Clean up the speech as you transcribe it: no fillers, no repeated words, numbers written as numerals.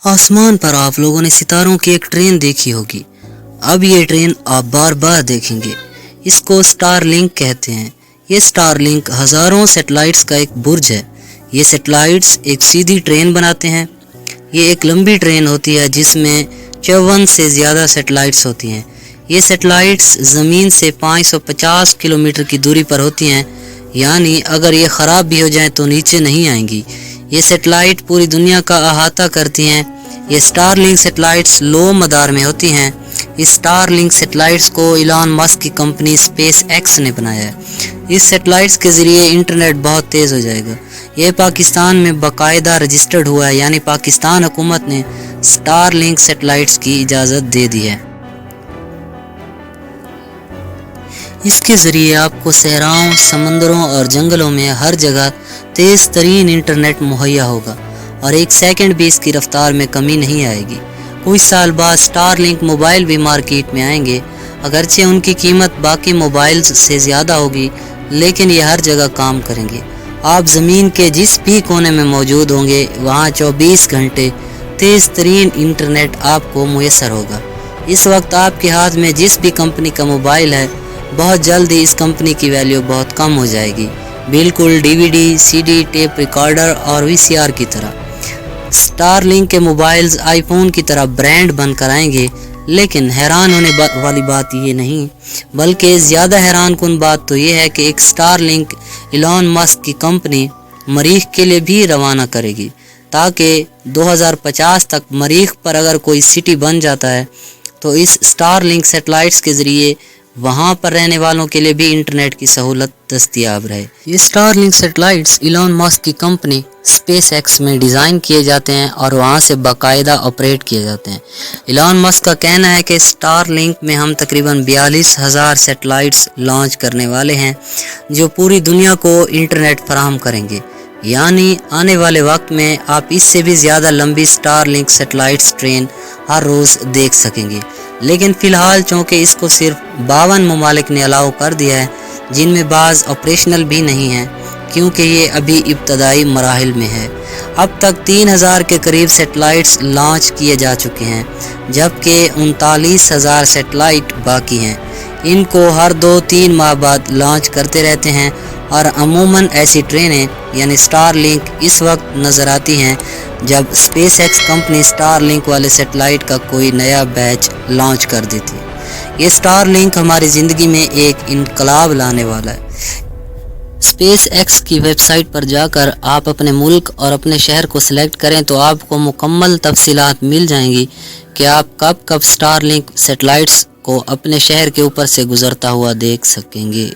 आसमान पर आप लोगों ने सितारों की एक ट्रेन देखी होगी। अब ये ट्रेन आप बार बार देखेंगे। इसको स्टारलिंक कहते हैं। ये स्टारलिंक हजारों सैटेलाइट्स का एक बुर्ज है। ये सैटेलाइट्स एक सीधी ट्रेन बनाते हैं। ये एक लंबी ट्रेन होती है जिसमें 54 से ज़्यादा सैटेलाइट्स होती हैं। ये सैटेलाइट्स ज़मीन से 550 किलोमीटर की दूरी पर होती हैं, यानी अगर ये ख़राब भी हो जाए तो नीचे नहीं आएंगी। ये सैटेलाइट पूरी दुनिया का अहाता करती हैं। ये स्टारलिंक सैटेलाइट्स लो मदार में होती हैं। इस स्टारलिंक सैटेलाइट्स को इलॉन मस्क की कंपनी स्पेस एक्स ने बनाया है। इस सैटेलाइट्स के ज़रिए इंटरनेट बहुत तेज़ हो जाएगा। ये पाकिस्तान में बाकायदा रजिस्टर्ड हुआ है, यानी पाकिस्तान हुकूमत ने स्टारलिंक सैटेलाइट्स की इजाज़त दे दी है। इसके ज़रिए आपको सहराओं, समंदरों और जंगलों में हर जगह तेज़ तरीन इंटरनेट मुहैया होगा और एक सेकंड भी इसकी रफ्तार में कमी नहीं आएगी। कुछ साल बाद स्टारलिंक मोबाइल भी मार्केट में आएंगे। अगरचे उनकी कीमत बाकी मोबाइल्स से ज़्यादा होगी, लेकिन ये हर जगह काम करेंगे। आप ज़मीन के जिस भी कोने में मौजूद होंगे वहाँ 24 घंटे तेज़ तरीन इंटरनेट आपको मुयस्सर होगा। इस वक्त आपके हाथ में जिस भी कंपनी का मोबाइल है, बहुत जल्दी इस कंपनी की वैल्यू बहुत कम हो जाएगी, बिल्कुल डीवीडी, सीडी, टेप रिकॉर्डर और वीसीआर की तरह। स्टारलिंक के मोबाइल्स आईफोन की तरह ब्रांड बनकर आएंगे, लेकिन हैरान होने वाली बात ये नहीं, बल्कि ज़्यादा हैरान कुन बात तो ये है कि एक स्टारलिंक इलॉन मस्क की कंपनी मरीख के लिए भी रवाना करेगी, ताकि 2050 तक मरीख पर अगर कोई सिटी बन जाता है तो इस स्टारलिंक सैटेलाइट्स के ज़रिए वहाँ पर रहने वालों के लिए भी इंटरनेट की सहूलत दस्तयाब रहे। ये स्टारलिंक सैटेलाइट्स इलॉन मस्क की कंपनी स्पेस एक्स में डिज़ाइन किए जाते हैं और वहाँ से बाकायदा ऑपरेट किए जाते हैं। इलॉन मस्क का कहना है कि स्टारलिंक में हम तकरीबन 42,000 सैटेलाइट्स लॉन्च करने वाले हैं, जो पूरी दुनिया को इंटरनेट फराहम करेंगे। यानी आने वाले वक्त में आप इससे भी ज़्यादा लंबी स्टारलिंक सैटेलाइट्स ट्रेन हर रोज़ देख सकेंगे। लेकिन फ़िलहाल चूँकि इसको सिर्फ 52 ममालिक ने अलाउ कर दिया है, जिनमें बाज़ ऑपरेशनल भी नहीं हैं, क्योंकि ये अभी इब्तदाई मराहिल में है। अब तक 3000 के करीब सैटेलाइट्स लॉन्च किए जा चुके हैं, जबकि 39,000 सैटेलाइट बाकी हैं। इनको हर 2-3 माह बाद लॉन्च करते रहते हैं और अमूमन ऐसी ट्रेनें यानी स्टारलिंक इस वक्त नज़र आती हैं जब स्पेस एक्स कंपनी स्टारलिंक वाले सैटेलाइट का कोई नया बैच लॉन्च कर देती है। ये स्टारलिंक हमारी ज़िंदगी में एक इनकलाब लाने वाला है। स्पेस एक्स की वेबसाइट पर जाकर आप अपने मुल्क और अपने शहर को सिलेक्ट करें तो आपको मुकम्मल तफसीलात मिल जाएंगी कि आप कब कब स्टारलिंक सैटेलाइट्स को अपने शहर के ऊपर से गुजरता हुआ देख सकेंगे।